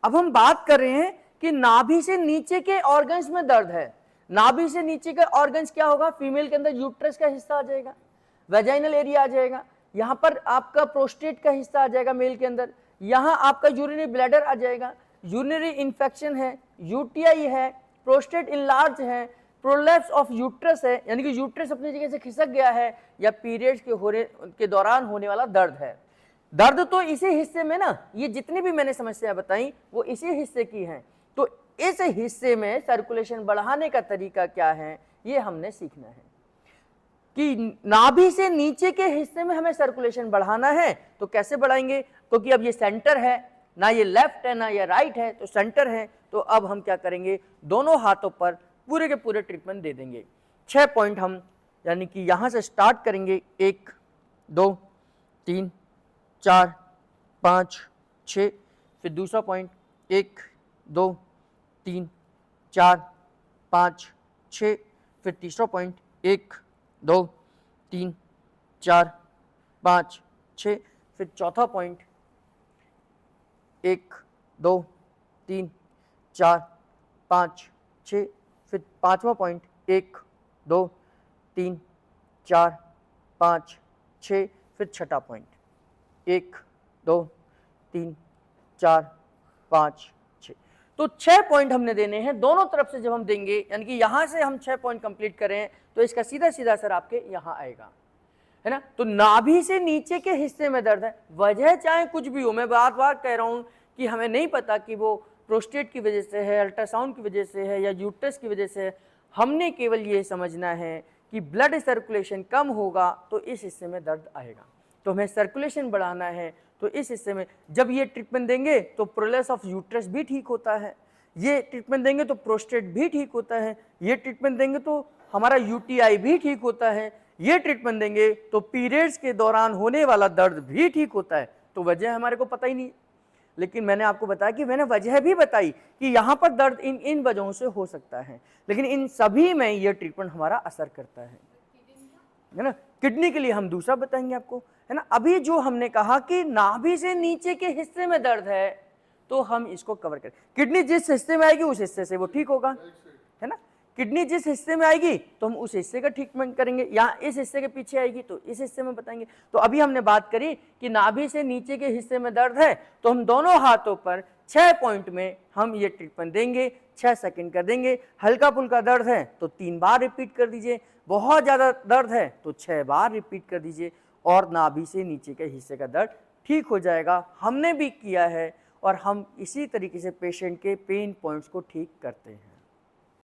अब हम बात कर रहे हैं कि नाभि से नीचे के ऑर्गन्स में दर्द है। नाभि से नीचे का ऑर्गन्स क्या होगा? फीमेल के अंदर यूट्रस का हिस्सा आ जाएगा, वेजाइनल एरिया आ जाएगा, यहाँ पर आपका प्रोस्टेट का हिस्सा आ जाएगा मेल के अंदर, यहाँ आपका यूरिनरी ब्लैडर आ जाएगा, यूरिनरी इन्फेक्शन है, यूटीआई है, प्रोस्टेट इनलार्ज है, प्रोलैप्स ऑफ यूट्रस है, यानी कि यूट्रस अपनी जगह से खिसक गया है, या पीरियड्स के दौरान होने वाला दर्द है। दर्द तो इसी हिस्से में ना, ये जितनी भी मैंने समस्या बताई वो इसी हिस्से की हैं। तो इस हिस्से में सर्कुलेशन बढ़ाने का तरीका क्या है, ये हमने सीखना है कि नाभि से नीचे के हिस्से में हमें सर्कुलेशन बढ़ाना है तो कैसे बढ़ाएंगे। क्योंकि अब ये सेंटर है, ना ये लेफ्ट है ना ये राइट है, तो सेंटर है। तो अब हम क्या करेंगे, दोनों हाथों पर पूरे के पूरे ट्रीटमेंट दे देंगे। 6 पॉइंट हम यानी कि यहाँ से स्टार्ट करेंगे, 1 2 3 4 5 6, फिर दूसरा पॉइंट 1 2 3 4 5 6, फिर तीसरा पॉइंट 1 2 3 4 5 6, फिर चौथा पॉइंट 1 2 3 4 5 6, फिर पांचवा पॉइंट 1 2 3 4 5 6, फिर छठा पॉइंट 1 2 3 4 5 6। तो 6 पॉइंट हमने देने हैं दोनों तरफ से। जब हम देंगे यानी कि यहां से हम 6 पॉइंट कंप्लीट करें तो इसका सीधा सीधा असर आपके यहां आएगा, है ना। तो नाभि से नीचे के हिस्से में दर्द है, वजह चाहे कुछ भी हो, मैं बार बार कह रहा हूं कि हमें नहीं पता कि वो प्रोस्टेट की वजह से है, अल्ट्रासाउंड की वजह से है, या यूट्रस की वजह से है। हमने केवल ये समझना है कि ब्लड सर्कुलेशन कम होगा तो इस हिस्से में दर्द आएगा। तो हमें सर्कुलेशन बढ़ाना है तो इस हिस्से में जब ये ट्रीटमेंट देंगे तो प्रोलैप्स ऑफ यूट्रस भी ठीक होता है, ये ट्रीटमेंट देंगे तो प्रोस्टेट भी ठीक होता है, ये ट्रीटमेंट देंगे तो हमारा यूटीआई भी ठीक होता है, ये ट्रीटमेंट देंगे तो पीरियड्स के दौरान होने वाला दर्द भी ठीक होता है। तो वजह हमारे को पता ही नहीं, लेकिन मैंने आपको बताया कि मैंने वजह भी बताई कि यहाँ पर दर्द इन वजहों से हो सकता है, लेकिन इन सभी में ये ट्रीटमेंट हमारा असर करता है ना। किडनी के लिए हम दूसरा बताएंगे आपको, है ना। अभी जो हमने कहा कि नाभि से नीचे के हिस्से में दर्द है तो हम इसको कवर करें। किडनी जिस हिस्से में आएगी उस हिस्से से वो ठीक होगा, है ना। किडनी जिस हिस्से में आएगी तो हम उस हिस्से का ट्रीटमेंट करेंगे, यहाँ इस हिस्से के पीछे आएगी तो इस हिस्से में बताएंगे। तो अभी हमने बात करी कि नाभि से नीचे के हिस्से में दर्द है तो हम दोनों हाथों पर 6 पॉइंट में हम ये ट्रीटमेंट देंगे, 6 सेकंड कर देंगे। हल्का फुल्का दर्द है तो 3 बार रिपीट कर दीजिए, बहुत ज़्यादा दर्द है तो 6 बार रिपीट कर दीजिए, और नाभि से नीचे के हिस्से का दर्द ठीक हो जाएगा। हमने भी किया है और हम इसी तरीके से पेशेंट के पेन पॉइंट्स को ठीक करते हैं।